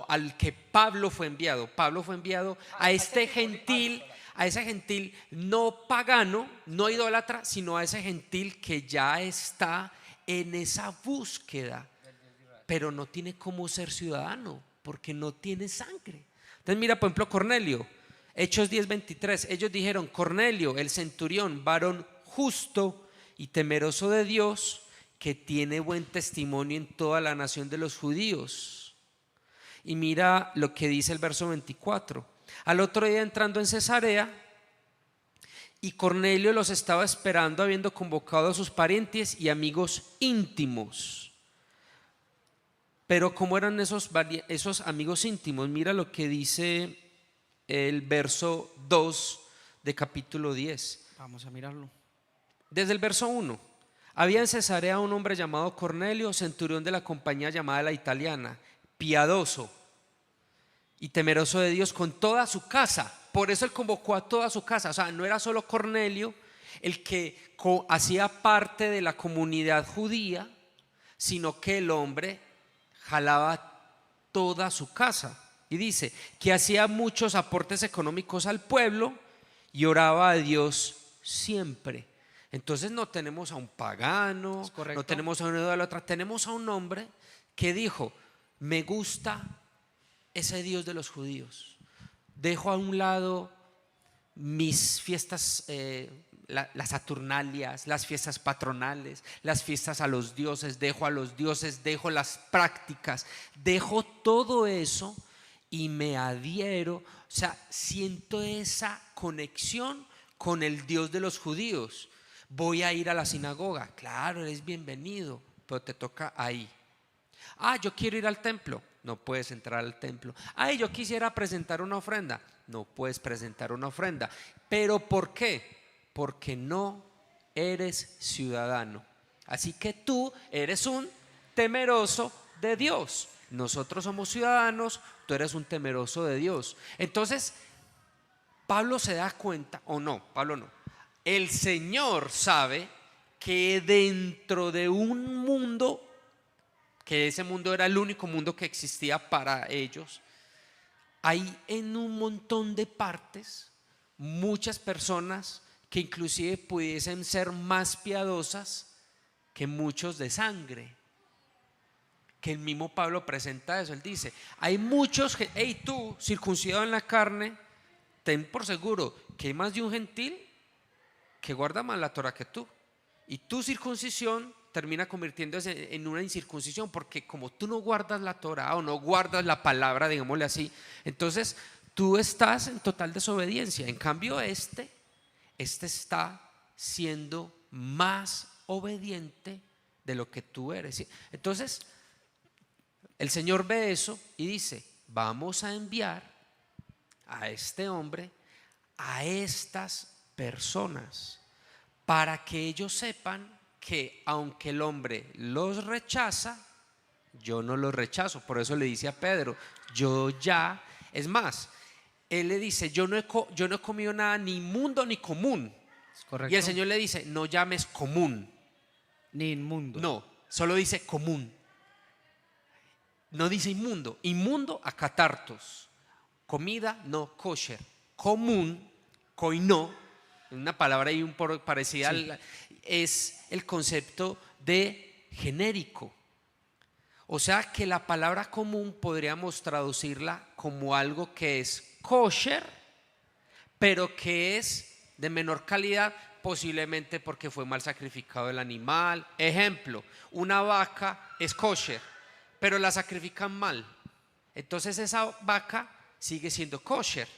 al que Pablo fue enviado. Pablo fue enviado a este gentil, a ese gentil no pagano, no idólatra, sino a ese gentil que ya está en esa búsqueda, pero no tiene cómo ser ciudadano, porque no tiene sangre. Entonces mira, por ejemplo, Cornelio, Hechos 10:23, ellos dijeron: Cornelio, el centurión, varón justo y temeroso de Dios, que tiene buen testimonio en toda la nación de los judíos. Y mira lo que dice el verso 24. Al otro día, entrando en Cesarea, y Cornelio los estaba esperando, habiendo convocado a sus parientes y amigos íntimos. Pero ¿cómo eran esos amigos íntimos? Mira lo que dice el verso 2 de capítulo 10. Vamos a mirarlo. Desde el verso 1. Había en Cesarea un hombre llamado Cornelio, centurión de la compañía llamada La Italiana, piadoso y temeroso de Dios con toda su casa. Por eso él convocó a toda su casa. O sea, no era solo Cornelio el que hacía parte de la comunidad judía, sino que el hombre jalaba toda su casa. Y dice que hacía muchos aportes económicos al pueblo y oraba a Dios siempre. Entonces no tenemos a un pagano, no tenemos a un idólatra, tenemos a un hombre que dijo: me gusta ese Dios de los judíos, dejo a un lado mis fiestas, las Saturnalias, las fiestas patronales, las fiestas a los dioses, dejo a los dioses, dejo las prácticas, dejo todo eso y me adhiero. O sea, siento esa conexión con el Dios de los judíos. Voy a ir a la sinagoga, claro, eres bienvenido, pero te toca ahí. Yo quiero ir al templo, no puedes entrar al templo. Yo quisiera presentar una ofrenda, no puedes presentar una ofrenda. ¿Pero por qué? Porque no eres ciudadano. Así que tú eres un temeroso de Dios. Nosotros somos ciudadanos, tú eres un temeroso de Dios. Entonces, Pablo se da cuenta, o no, Pablo no. El Señor sabe que dentro de un mundo, que ese mundo era el único mundo que existía para ellos, hay en un montón de partes muchas personas que inclusive pudiesen ser más piadosas que muchos de sangre. Que el mismo Pablo presenta eso. Él dice: hay muchos, tú circuncidado en la carne, ten por seguro que hay más de un gentil que guarda más la Torah que tú, y tu circuncisión termina convirtiéndose en una incircuncisión, porque como tú no guardas la Torah o no guardas la palabra, digámosle así, entonces tú estás en total desobediencia. En cambio este está siendo más obediente de lo que tú eres. Entonces el Señor ve eso y dice: vamos a enviar a este hombre, a estas personas, para que ellos sepan que aunque el hombre los rechaza, yo no los rechazo. Por eso le dice a Pedro: es más, él le dice: yo no he comido nada ni inmundo ni común. Y el Señor le dice: no llames común ni inmundo, no, solo dice común. No dice inmundo. Inmundo, acatartos. Comida, no kosher. Común, koinó, una palabra ahí un poco parecida, sí, es el concepto de genérico. O sea que la palabra común podríamos traducirla como algo que es kosher, pero que es de menor calidad, posiblemente porque fue mal sacrificado el animal. Ejemplo: una vaca es kosher, pero la sacrifican mal. Entonces esa vaca sigue siendo kosher,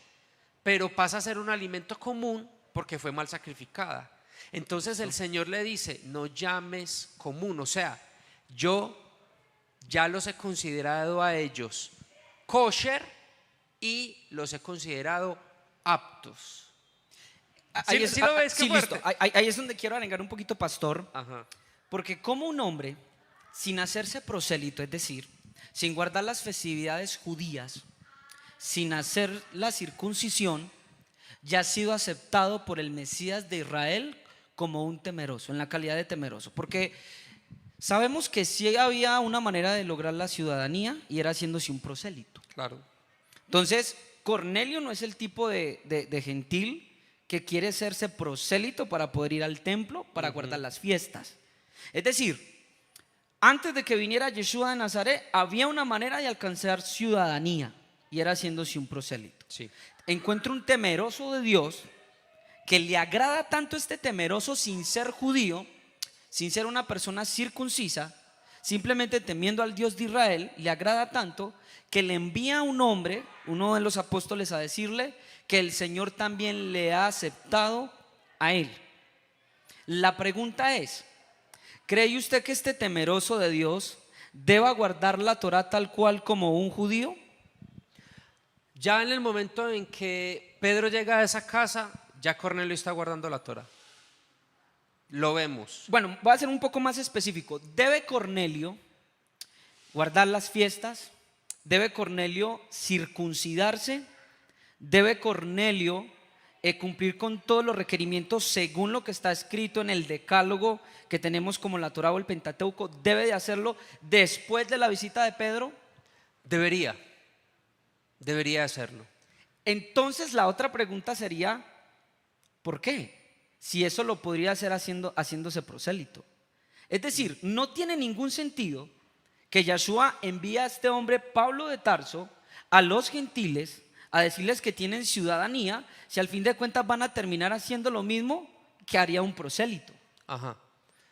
pero pasa a ser un alimento común porque fue mal sacrificada. Entonces el Señor le dice: no llames común. O sea, yo ya los he considerado a ellos kosher y los he considerado aptos. Ahí es donde quiero arengar un poquito, pastor. Ajá. Porque como un hombre, sin hacerse prosélito, es decir, sin guardar las festividades judías, sin hacer la circuncisión, ya ha sido aceptado por el Mesías de Israel como un temeroso, en la calidad de temeroso. Porque Sabemos que sí había una manera de lograr la ciudadanía y era haciéndose un prosélito. Claro. Entonces, Cornelio no es el tipo de gentil que quiere hacerse prosélito para poder ir al templo, para guardar las fiestas. Es decir, antes de que viniera Yeshua de Nazaret, había una manera de alcanzar ciudadanía y era haciéndose un prosélito. Sí. Encuentro un temeroso de Dios que le agrada tanto este temeroso sin ser judío, sin ser una persona circuncisa, simplemente temiendo al Dios de Israel, le agrada tanto que le envía a un hombre, uno de los apóstoles, a decirle que el Señor también le ha aceptado a él. La pregunta es, ¿cree usted que este temeroso de Dios deba guardar la Torá tal cual como un judío? Ya en el momento en que Pedro llega a esa casa, ya Cornelio está guardando la Torá. Lo vemos. Bueno, voy a ser un poco más específico. ¿Debe Cornelio guardar las fiestas? ¿Debe Cornelio circuncidarse? ¿Debe Cornelio cumplir con todos los requerimientos según lo que está escrito en el decálogo que tenemos como la Torá o el Pentateuco? ¿Debe de hacerlo después de la visita de Pedro? Debería hacerlo. Entonces la otra pregunta sería, ¿por qué? Si eso lo podría hacer haciéndose prosélito. Es decir, no tiene ningún sentido que Yeshua envíe a este hombre Pablo de Tarso a los gentiles a decirles que tienen ciudadanía, si al fin de cuentas van a terminar haciendo lo mismo que haría un prosélito. Ajá.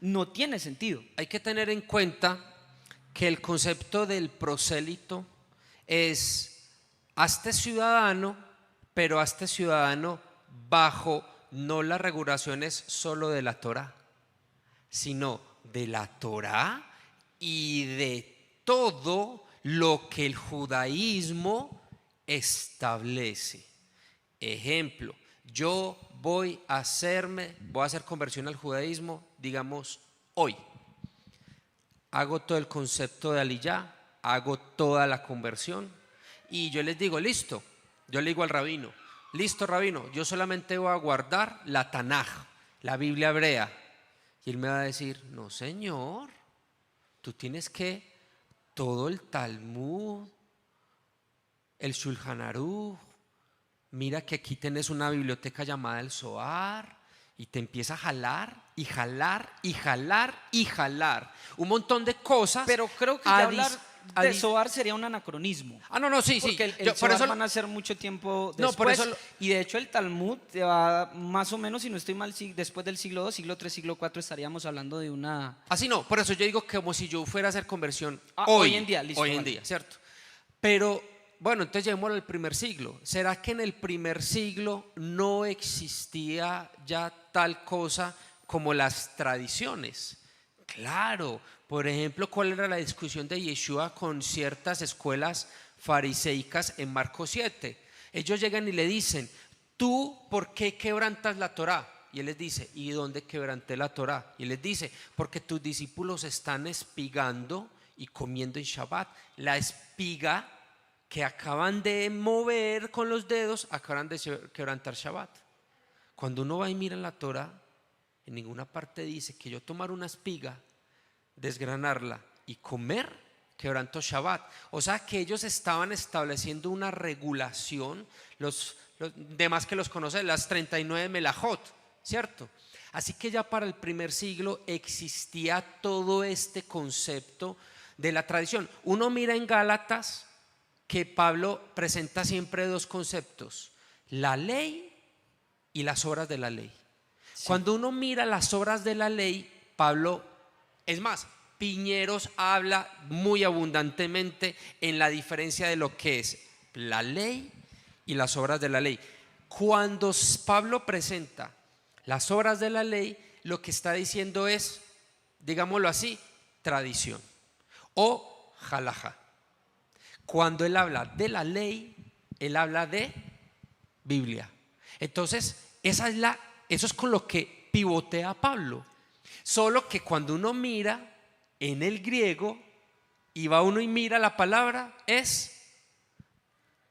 No tiene sentido. Hay que tener en cuenta que el concepto del prosélito es hazte ciudadano, pero hazte ciudadano bajo no las regulaciones solo de la Torá, sino de la Torá y de todo lo que el judaísmo establece. Ejemplo, yo voy a hacer conversión al judaísmo, digamos, hoy. Hago todo el concepto de Aliyá, hago toda la conversión y yo les digo, listo, yo le digo al rabino, listo rabino, yo solamente voy a guardar la Tanaj, la Biblia hebrea. Y él me va a decir, no señor, tú tienes que todo el Talmud, el Shulchan Aruch, mira que aquí tenés una biblioteca llamada el Zohar, y te empieza a jalar y jalar y jalar y jalar un montón de cosas. Pero creo que ya hablar de Zohar sería un anacronismo. No, sí, porque sí. el Zohar van a ser mucho tiempo después. No, por eso y de hecho el Talmud va más o menos, si no estoy mal, después del siglo II, siglo III, siglo IV estaríamos hablando de una... Así no, por eso yo digo que como si yo fuera a hacer conversión hoy en día, listo. Hoy en día, ¿cierto? Pero bueno, entonces llevémoslo al primer siglo. ¿Será que en el primer siglo no existía ya tal cosa como las tradiciones? Claro, por ejemplo, ¿cuál era la discusión de Yeshua con ciertas escuelas fariseicas en Marcos 7? Ellos llegan y le dicen, ¿tú por qué quebrantas la Torá? Y él les dice, ¿y dónde quebranté la Torá? Y él les dice, porque tus discípulos están espigando y comiendo en Shabbat. La espiga que acaban de mover con los dedos, acaban de quebrantar Shabbat. Cuando uno va y mira en la Torá, en ninguna parte dice que yo tomar una espiga, desgranarla y comer, quebrantó Shabbat. O sea que ellos estaban estableciendo una regulación, los demás que los conocen, las 39 melajot, ¿cierto? Así que ya para el primer siglo existía todo este concepto de la tradición. Uno mira en Gálatas que Pablo presenta siempre dos conceptos, la ley y las obras de la ley. Sí. Cuando uno mira las obras de la ley, Pablo, es más, Piñeros habla muy abundantemente en la diferencia de lo que es la ley y las obras de la ley. Cuando Pablo presenta las obras de la ley, lo que está diciendo es, digámoslo así, tradición o halajá. Cuando él habla de la ley, él habla de Biblia. Entonces, eso es con lo que pivotea Pablo. Solo que cuando uno mira en el griego y va uno y mira la palabra, es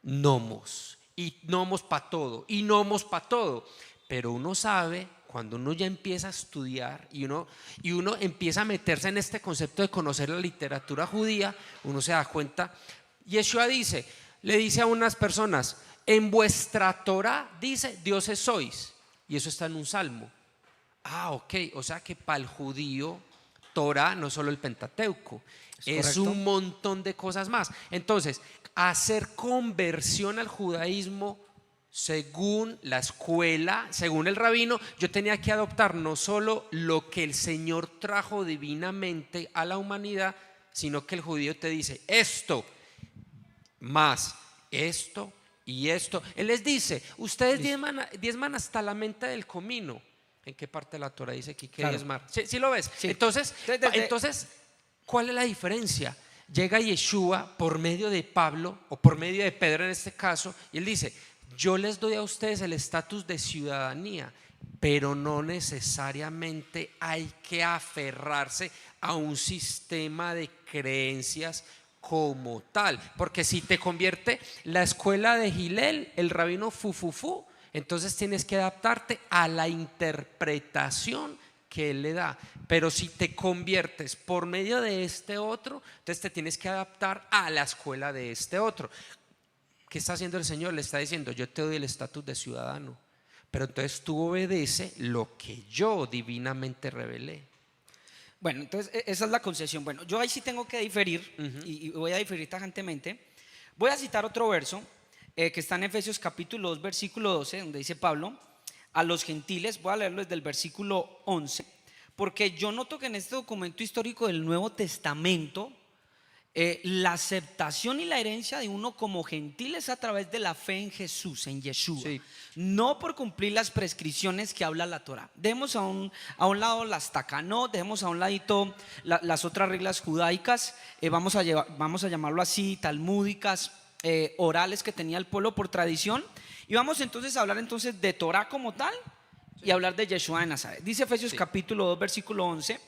nomos. Y nomos para todo, y nomos para todo. Pero uno sabe cuando uno ya empieza a estudiar y uno empieza a meterse en este concepto de conocer la literatura judía, uno se da cuenta. Yeshua le dice a unas personas: en vuestra Torá dice dioses sois, y eso está en un salmo. Ok, o sea que para el judío Torá no es solo el Pentateuco, es un montón de cosas más. Entonces, hacer conversión al judaísmo según la escuela, según el rabino, yo tenía que adoptar no solo lo que el Señor trajo divinamente a la humanidad, sino que el judío te dice esto, más esto y esto. Él les dice: ustedes diezman hasta la menta del comino. ¿En qué parte de la Torah dice aquí que diezmar? ¿Sí lo ves? Sí. Entonces, ¿cuál es la diferencia? Llega Yeshua por medio de Pablo, o por medio de Pedro en este caso, y él dice: yo les doy a ustedes el estatus de ciudadanía, pero no necesariamente hay que aferrarse a un sistema de creencias como tal, porque si te convierte la escuela de Hillel, el rabino Fufufu, entonces tienes que adaptarte a la interpretación que él le da. Pero si te conviertes por medio de este otro, entonces te tienes que adaptar a la escuela de este otro. ¿Qué está haciendo el Señor? Le está diciendo: yo te doy el estatus de ciudadano, pero entonces tú obedeces lo que yo divinamente revelé. Bueno, entonces esa es la concesión. Bueno, yo ahí sí tengo que diferir, y voy a diferir tajantemente. Voy a citar otro verso que está en Efesios capítulo 2, versículo 12, donde dice Pablo a los gentiles. Voy a leerlo desde el versículo 11, porque yo noto que en este documento histórico del Nuevo Testamento, la aceptación y la herencia de uno como gentil es a través de la fe en Jesús, en Yeshua, sí. No por cumplir las prescripciones que habla la Torah. Dejemos a un lado las takanot, dejemos a un ladito las otras reglas judaicas, vamos a llamarlo así, talmúdicas, orales, que tenía el pueblo por tradición, y vamos entonces a hablar entonces de Torah como tal, y hablar de Yeshua de Nazaret. Dice Efesios capítulo 2, versículo 11: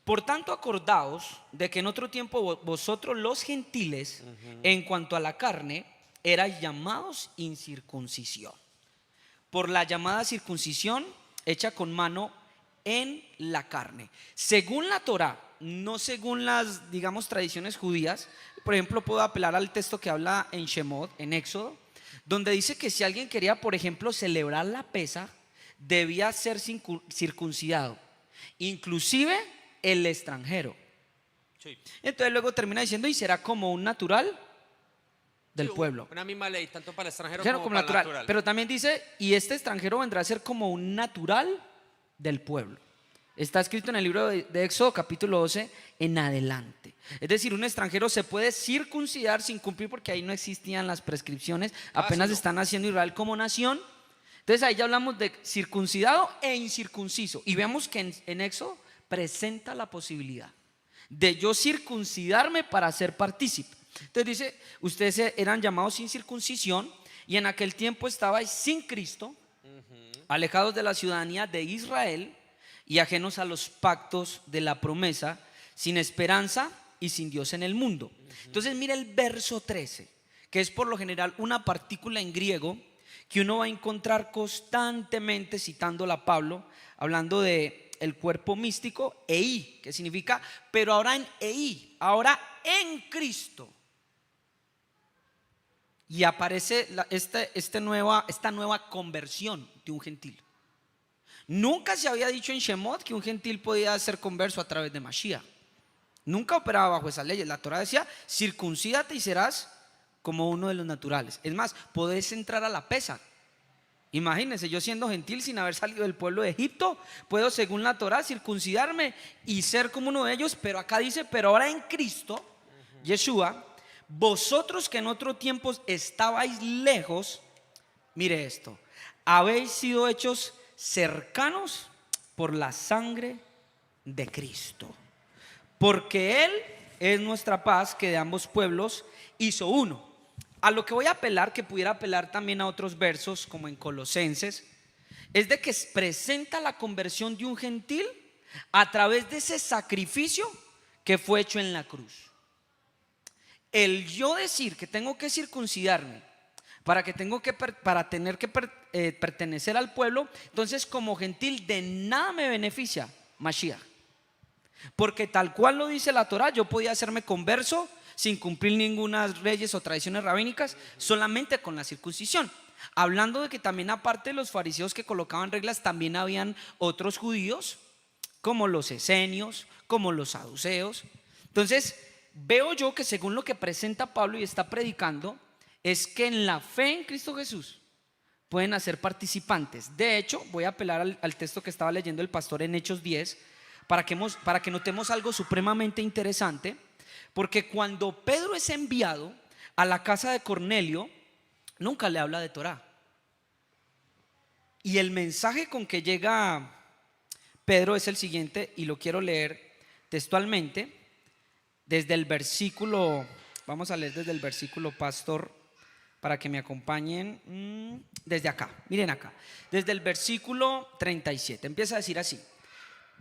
por tanto, acordaos de que en otro tiempo vosotros los gentiles, en cuanto a la carne, erais llamados incircuncisión, por la llamada circuncisión hecha con mano en la carne, según la Torá, no según las, digamos, tradiciones judías. Por ejemplo, puedo apelar al texto que habla en Shemot, en Éxodo, donde dice que si alguien quería, por ejemplo, celebrar la Pesaj, debía ser circuncidado, inclusive el extranjero. Sí. Entonces luego termina diciendo: y será como un natural del pueblo. Una misma ley, tanto para el extranjero como para el natural. Pero también dice: y este extranjero vendrá a ser como un natural del pueblo. Está escrito en el libro de Éxodo capítulo 12 en adelante. Es decir, un extranjero se puede circuncidar sin cumplir, porque ahí no existían las prescripciones, apenas están haciendo Israel como nación. Entonces ahí ya hablamos de circuncidado e incircunciso, y vemos que en Éxodo presenta la posibilidad de yo circuncidarme para ser partícipe. Entonces dice: ustedes eran llamados sin circuncisión, y en aquel tiempo estabais sin Cristo, alejados de la ciudadanía de Israel y ajenos a los pactos de la promesa, sin esperanza y sin Dios en el mundo. Entonces mira el verso 13, que es por lo general una partícula en griego que uno va a encontrar constantemente citándola a Pablo, hablando de el cuerpo místico, ei, que significa pero ahora en ei, ahora en Cristo. Y aparece esta nueva conversión de un gentil. Nunca se había dicho en Shemot que un gentil podía ser converso a través de Mashiach. Nunca operaba bajo esas leyes. La Torah decía: circuncídate y serás como uno de los naturales. Es más, podés entrar a la Pesaj. Imagínense, yo siendo gentil sin haber salido del pueblo de Egipto, puedo según la Torah circuncidarme y ser como uno de ellos. Pero acá dice: pero ahora en Cristo, Yeshua, vosotros que en otro tiempo estabais lejos, mire esto, habéis sido hechos cercanos por la sangre de Cristo, porque Él es nuestra paz, que de ambos pueblos hizo uno. A lo que voy a apelar, que pudiera apelar también a otros versos como en Colosenses, es de que presenta la conversión de un gentil a través de ese sacrificio que fue hecho en la cruz. El yo decir que tengo que circuncidarme para tener que pertenecer al pueblo. Entonces, como gentil de nada me beneficia Mashiach, porque tal cual lo dice la Torá, yo podía hacerme converso sin cumplir ninguna leyes o tradiciones rabínicas, solamente con la circuncisión. Hablando de que también, aparte de los fariseos que colocaban reglas, también habían otros judíos, como los esenios, como los saduceos. Entonces, veo yo que según lo que presenta Pablo y está predicando, es que en la fe en Cristo Jesús pueden hacer participantes. De hecho, voy a apelar al texto que estaba leyendo el pastor en Hechos 10, para que notemos algo supremamente interesante, porque cuando Pedro es enviado a la casa de Cornelio, nunca le habla de Torá. Y el mensaje con que llega Pedro es el siguiente, y lo quiero leer textualmente desde el versículo, vamos a leer desde el versículo, pastor, para que me acompañen desde acá. Miren acá, desde el versículo 37, empieza a decir así: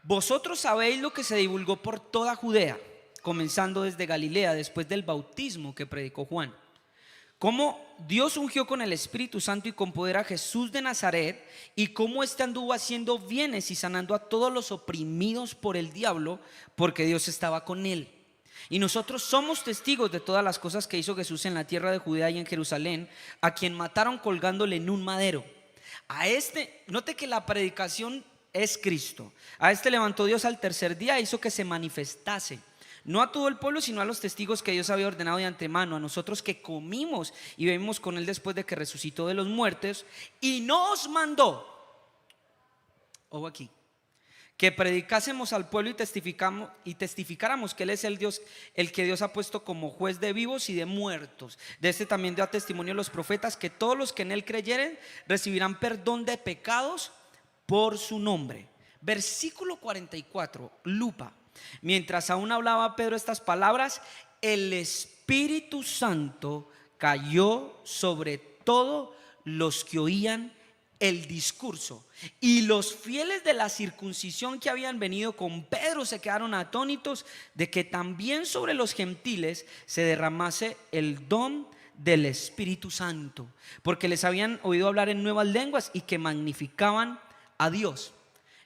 vosotros sabéis lo que se divulgó por toda Judea, comenzando desde Galilea, después del bautismo que predicó Juan, cómo Dios ungió con el Espíritu Santo y con poder a Jesús de Nazaret, y cómo éste anduvo haciendo bienes y sanando a todos los oprimidos por el diablo, porque Dios estaba con él. Y nosotros somos testigos de todas las cosas que hizo Jesús en la tierra de Judea y en Jerusalén, a quien mataron colgándole en un madero. A este, note que la predicación es Cristo. A este levantó Dios al tercer día e hizo que se manifestase, no a todo el pueblo, sino a los testigos que Dios había ordenado de antemano, a nosotros que comimos y bebimos con él después de que resucitó de los muertos, y nos mandó, ojo aquí, que predicásemos al pueblo y testificáramos que él es el Dios, el que Dios ha puesto como juez de vivos y de muertos. De este también dio testimonio los profetas, que todos los que en él creyeren recibirán perdón de pecados por su nombre. Versículo 44, lupa. Mientras aún hablaba Pedro estas palabras, el Espíritu Santo cayó sobre todos los que oían el discurso, y los fieles de la circuncisión que habían venido con Pedro se quedaron atónitos de que también sobre los gentiles se derramase el don del Espíritu Santo, porque les habían oído hablar en nuevas lenguas y que magnificaban a Dios.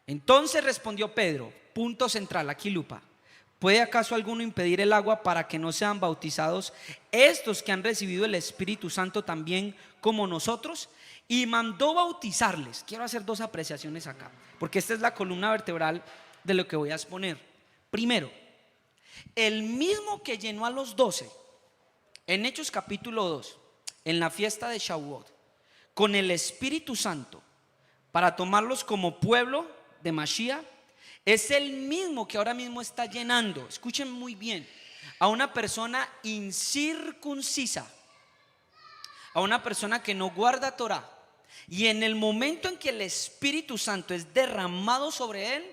Entonces respondió Pedro, punto central, aquí lupa: ¿puede acaso alguno impedir el agua para que no sean bautizados estos que han recibido el Espíritu Santo también como nosotros? Y mandó bautizarles. Quiero hacer dos apreciaciones acá, porque esta es la columna vertebral de lo que voy a exponer. Primero, el mismo que llenó a los 12 en Hechos capítulo 2, en la fiesta de Shavuot, con el Espíritu Santo para tomarlos como pueblo de Mashiach, es el mismo que ahora mismo está llenando, escuchen muy bien, a una persona incircuncisa, a una persona que no guarda Torah. Y en el momento en que el Espíritu Santo es derramado sobre él,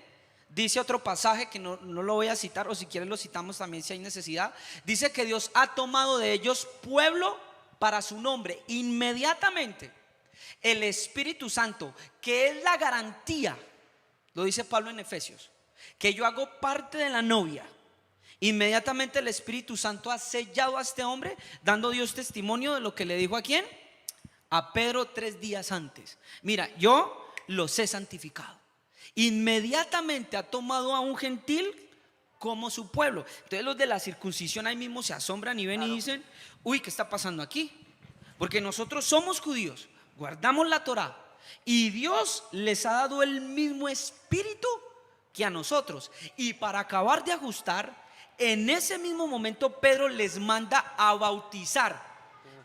dice otro pasaje que no lo voy a citar, o si quieren lo citamos también si hay necesidad. Dice que Dios ha tomado de ellos pueblo para su nombre. Inmediatamente el Espíritu Santo, que es la garantía, lo dice Pablo en Efesios, que yo hago parte de la novia. Inmediatamente el Espíritu Santo ha sellado a este hombre, dando Dios testimonio de lo que le dijo a quién, a Pedro 3 días antes: mira, yo los he santificado. Inmediatamente ha tomado a un gentil como su pueblo. Entonces los de la circuncisión ahí mismo se asombran y ven y dicen: uy, ¿qué está pasando aquí? Porque nosotros somos judíos, guardamos la Torá, y Dios les ha dado el mismo espíritu que a nosotros. Y para acabar de ajustar, en ese mismo momento Pedro les manda a bautizar,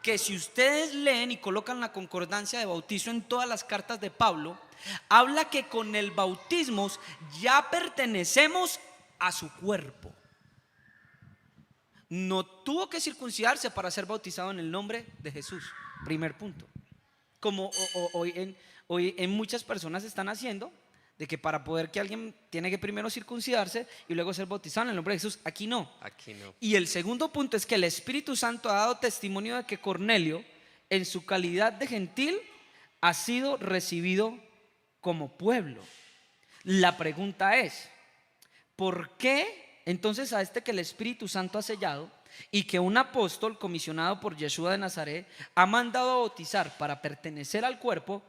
que si ustedes leen y colocan la concordancia de bautizo en todas las cartas de Pablo, habla que con el bautismo ya pertenecemos a su cuerpo. No tuvo que circuncidarse para ser bautizado en el nombre de Jesús. Primer punto. Como hoy en muchas personas están haciendo, de que para poder que alguien tiene que primero circuncidarse y luego ser bautizado en el nombre de Jesús. Aquí no. Aquí no. Y el segundo punto es que el Espíritu Santo ha dado testimonio de que Cornelio, en su calidad de gentil, ha sido recibido como pueblo. La pregunta es: ¿por qué entonces a este que el Espíritu Santo ha sellado y que un apóstol comisionado por Yeshua de Nazaret ha mandado a bautizar para pertenecer al cuerpo,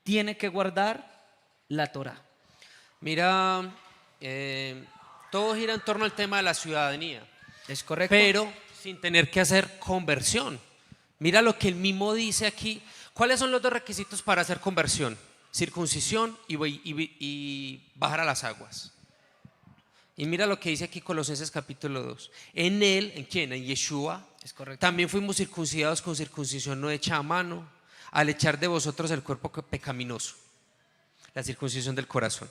tiene que guardar la Torá. Mira, todo gira en torno al tema de la ciudadanía, ¿Es correcto? pero sin tener que hacer conversión. Mira lo que él mismo dice aquí. ¿Cuáles son los dos requisitos para hacer conversión? Circuncisión y bajar a las aguas. Y mira lo que dice aquí Colosenses capítulo 2. En él, ¿en quién? En Yeshua. Es correcto. También fuimos circuncidados con circuncisión no hecha a mano, al echar de vosotros el cuerpo pecaminoso. La circuncisión del corazón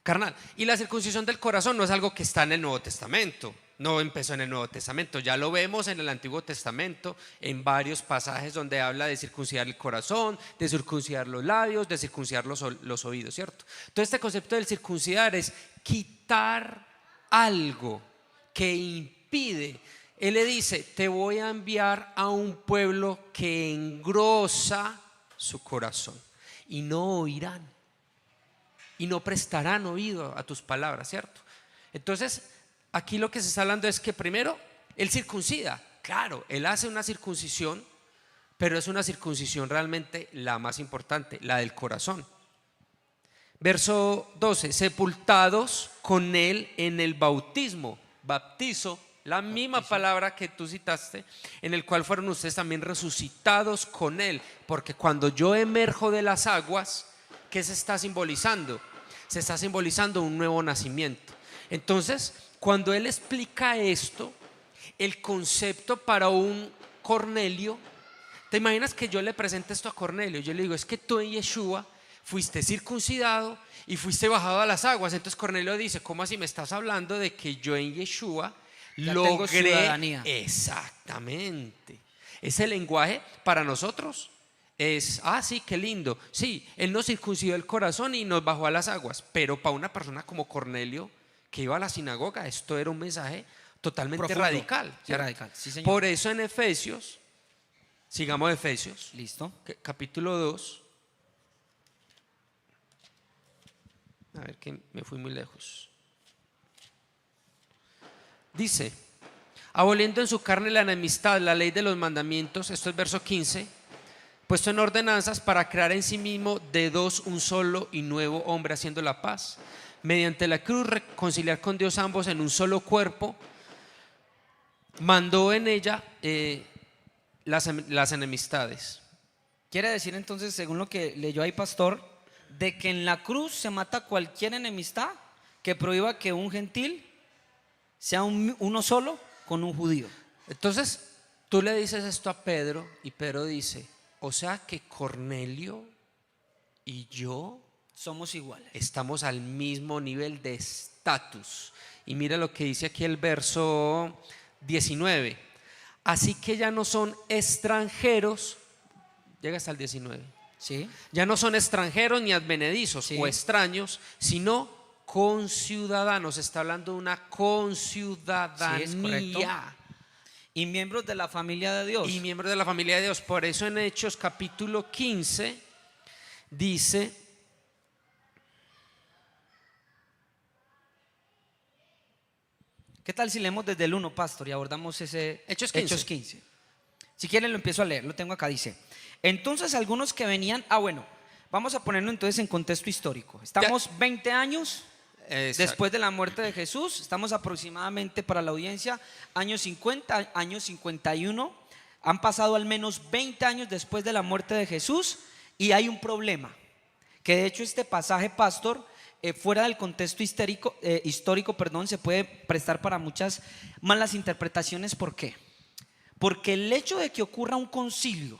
carnal. Y la circuncisión del corazón no es algo que está en el Nuevo Testamento. No empezó en el Nuevo Testamento, ya lo vemos en el Antiguo Testamento, en varios pasajes donde habla de circuncidar el corazón, de circuncidar los labios, de circuncidar los oídos, ¿cierto? Entonces este concepto del circuncidar es quitar algo que impide. Él le dice, te voy a enviar a un pueblo que engrosa su corazón y no oirán y no prestarán oído a tus palabras, ¿cierto? Entonces aquí lo que se está hablando es que primero él circuncida, claro, él hace una circuncisión, pero es una circuncisión realmente la más importante, la del corazón. Verso 12, sepultados con él en el bautismo, baptizo, la misma palabra que tú citaste, en el cual fueron ustedes también resucitados con él, porque cuando yo emerjo de las aguas, ¿qué se está simbolizando? Se está simbolizando un nuevo nacimiento. Entonces, cuando él explica esto, el concepto para un Cornelio, ¿te imaginas que yo le presente esto a Cornelio? Yo le digo, es que tú en Yeshua fuiste circuncidado y fuiste bajado a las aguas. Entonces Cornelio dice, ¿cómo así me estás hablando de que yo en Yeshua ya tengo ciudadanía? Exactamente. Ese lenguaje para nosotros es, sí, qué lindo. Sí, él nos circuncidó el corazón y nos bajó a las aguas, pero para una persona como Cornelio, que iba a la sinagoga, esto era un mensaje totalmente profundo, radical, radical. Sí, señor. Por eso en Efesios, sigamos Efesios, listo, capítulo 2. A ver, que me fui muy lejos. Dice, aboliendo en su carne la enemistad, la ley de los mandamientos, esto es verso 15, puesto en ordenanzas para crear en sí mismo de dos un solo y nuevo hombre, haciendo la paz, mediante la cruz reconciliar con Dios ambos en un solo cuerpo, mandó en ella las enemistades. Quiere decir entonces, según lo que leyó ahí pastor, de que en la cruz se mata cualquier enemistad que prohíba que un gentil sea uno solo con un judío. Entonces tú le dices esto a Pedro y Pedro dice, o sea que Cornelio y yo somos iguales, estamos al mismo nivel de estatus. Y mira lo que dice aquí el verso 19, así que ya no son extranjeros, llega hasta el 19, ¿sí? Ya no son extranjeros ni advenedizos, ¿sí?, o extraños, sino conciudadanos. Está hablando de una conciudadanía. Sí, es correcto. Y miembros de la familia de Dios. Y miembros de la familia de Dios. Por eso en Hechos capítulo 15 dice, ¿qué tal si leemos desde el 1, pastor, y abordamos ese Hechos 15? Hechos 15. Si quieren lo empiezo a leer, lo tengo acá, dice. Entonces algunos que venían, vamos a ponerlo entonces en contexto histórico. Estamos 20 años después de la muerte de Jesús, estamos aproximadamente para la audiencia, años 50, años 51. Han pasado al menos 20 años después de la muerte de Jesús y hay un problema. Que de hecho este pasaje, pastor, fuera del contexto histórico, se puede prestar para muchas malas interpretaciones. ¿Por qué? Porque el hecho de que ocurra un concilio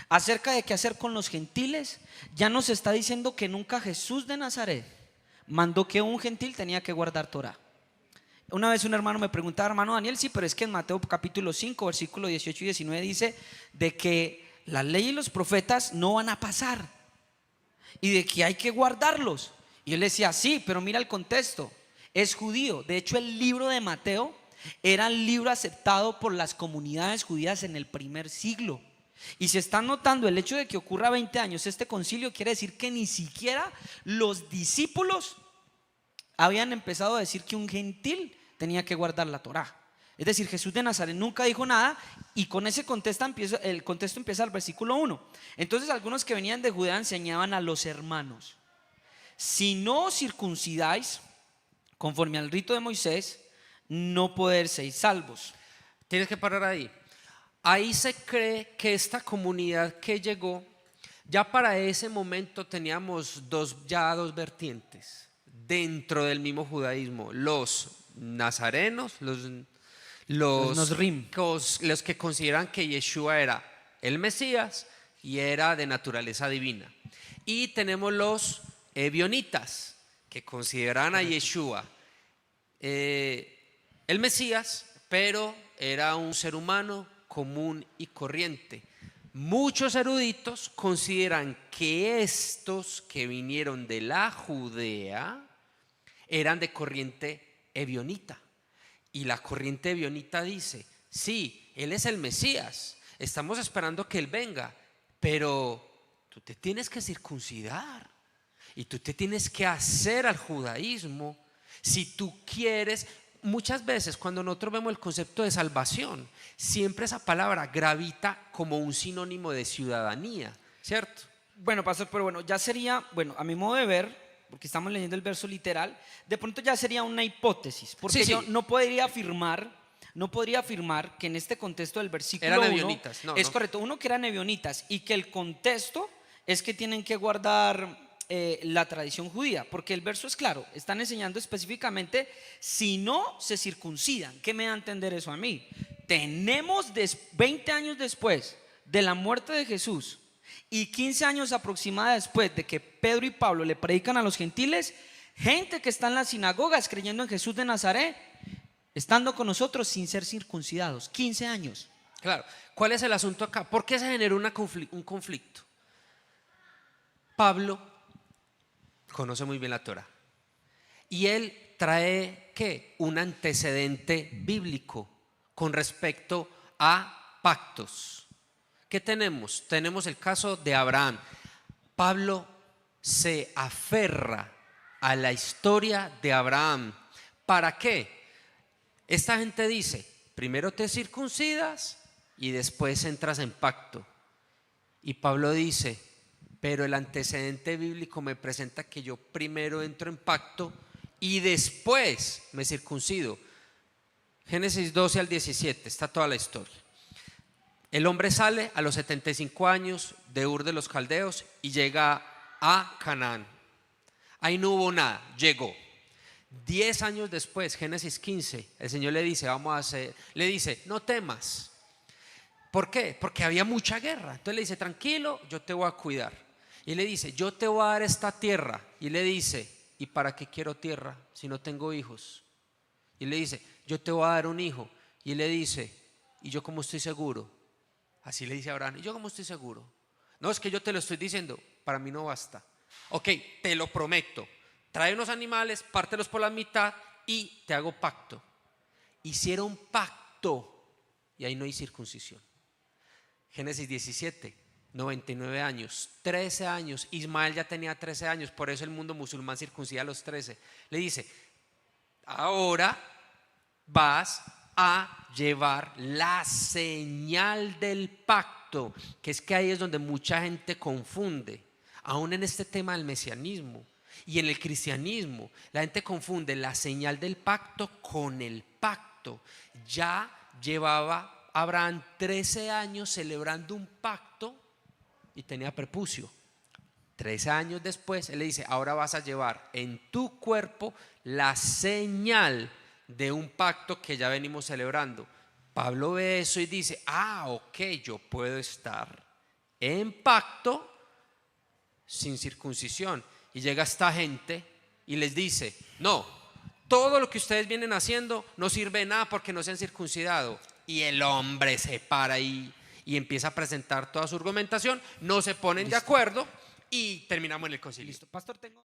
acerca de qué hacer con los gentiles, ya nos está diciendo que nunca Jesús de Nazaret mandó que un gentil tenía que guardar Torah. Una vez un hermano me preguntaba, hermano Daniel, sí, pero es que en Mateo capítulo 5, versículo 18 y 19 dice de que la ley y los profetas no van a pasar y de que hay que guardarlos. Y yo le decía, sí, pero mira el contexto, es judío. De hecho, el libro de Mateo era el libro aceptado por las comunidades judías en el primer siglo. Y se está notando el hecho de que ocurra 20 años este concilio, quiere decir que ni siquiera los discípulos habían empezado a decir que un gentil tenía que guardar la Torá. Es decir, Jesús de Nazaret nunca dijo nada y con ese contexto empieza el versículo 1. Entonces algunos que venían de Judea enseñaban a los hermanos: si no os circuncidáis conforme al rito de Moisés, no podéis ser salvos. Tienes que parar ahí. Ahí se cree que esta comunidad que llegó, ya para ese momento teníamos dos vertientes dentro del mismo judaísmo: los nazarenos, Nosrim. los que consideran que Yeshua era el Mesías y era de naturaleza divina. Y tenemos los ebionitas, que consideran a Yeshua el Mesías, pero era un ser humano común y corriente. Muchos eruditos consideran que estos que vinieron de la Judea eran de corriente ebionita. Y la corriente ebionita dice: sí, Él es el Mesías, estamos esperando que Él venga, pero tú te tienes que circuncidar y tú te tienes que hacer al judaísmo si tú quieres. Muchas veces cuando nosotros vemos el concepto de salvación, siempre esa palabra gravita como un sinónimo de ciudadanía, ¿cierto? Bueno, pastor, pero bueno, ya sería, bueno, a mi modo de ver, porque estamos leyendo el verso literal, de pronto ya sería una hipótesis, porque Sí. yo no podría afirmar que en este contexto del versículo Eran 1 ebionitas, no. correcto, uno, que eran ebionitas, y que el contexto es que tienen que guardar la tradición judía, porque el verso es claro, están enseñando específicamente si no se circuncidan. ¿Qué me da a entender eso a mí? Tenemos 20 años después de la muerte de Jesús y 15 años aproximadamente después de que Pedro y Pablo le predican a los gentiles, gente que está en las sinagogas creyendo en Jesús de Nazaret, estando con nosotros sin ser circuncidados. 15 años. Claro, ¿cuál es el asunto acá? ¿Por qué se generó un conflicto? Pablo conoce muy bien la Torá y él trae ¿qué? Un antecedente bíblico con respecto a pactos. ¿Qué tenemos? Tenemos el caso de Abraham. Pablo se aferra a la historia de Abraham. ¿Para qué? Esta gente dice: primero te circuncidas y después entras en pacto. Y Pablo dice: pero el antecedente bíblico me presenta que yo primero entro en pacto y después me circuncido. Génesis 12 al 17, está toda la historia. El hombre sale a los 75 años de Ur de los Caldeos y llega a Canaán. Ahí no hubo nada, llegó. 10 años después, Génesis 15, el Señor le dice: le dice, no temas. ¿Por qué? Porque había mucha guerra. Entonces le dice: tranquilo, yo te voy a cuidar. Y le dice: yo te voy a dar esta tierra. Y le dice: ¿y para qué quiero tierra si no tengo hijos? Y le dice: yo te voy a dar un hijo. Y le dice: ¿y yo cómo estoy seguro? Así le dice a Abraham: ¿y yo cómo estoy seguro? No, es que yo te lo estoy diciendo, para mí no basta. Ok, te lo prometo, trae unos animales, pártelos por la mitad y te hago pacto. Hicieron pacto y ahí no hay circuncisión. Génesis 17, 99 años, 13 años, Ismael ya tenía 13 años, por eso el mundo musulmán circuncida a los 13. Le dice: ahora vas a llevar la señal del pacto, que es que ahí es donde mucha gente confunde, aún en este tema del mesianismo y en el cristianismo, la gente confunde la señal del pacto con el pacto. Ya llevaba Abraham 13 años celebrando un pacto y tenía prepucio. 13 años después él le dice: ahora vas a llevar en tu cuerpo la señal de un pacto que ya venimos celebrando. Pablo ve eso y dice: ok, yo puedo estar en pacto sin circuncisión. Y llega esta gente y les dice: no, todo lo que ustedes vienen haciendo no sirve de nada porque no se han circuncidado. Y el hombre se para y empieza a presentar toda su argumentación. No se ponen de acuerdo y terminamos en el concilio. Listo, pastor, tengo